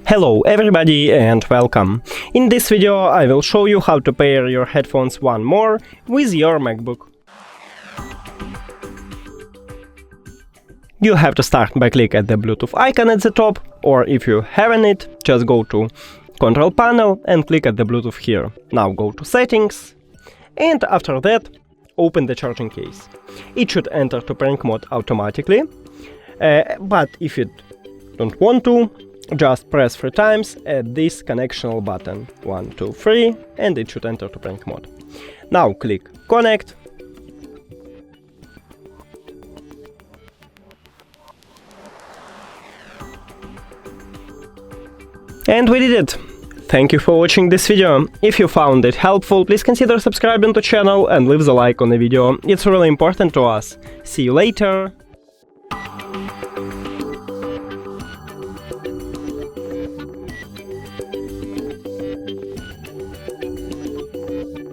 Hello everybody and welcome! In this video I will show you how to pair your headphones 1More with your MacBook. You have to start by clicking at the Bluetooth icon at the top, or if you haven't it, just go to Control Panel and click at the Bluetooth here. Now go to Settings, and after that open the charging case. It should enter to prank mode automatically, but if you don't want to, just press 3 times at this connectional button, 1, 2, 3, and it should enter to prank mode. Now click Connect. And we did it! Thank you for watching this video. If you found it helpful, please consider subscribing to the channel and leave the like on the video. It's really important to us. See you later!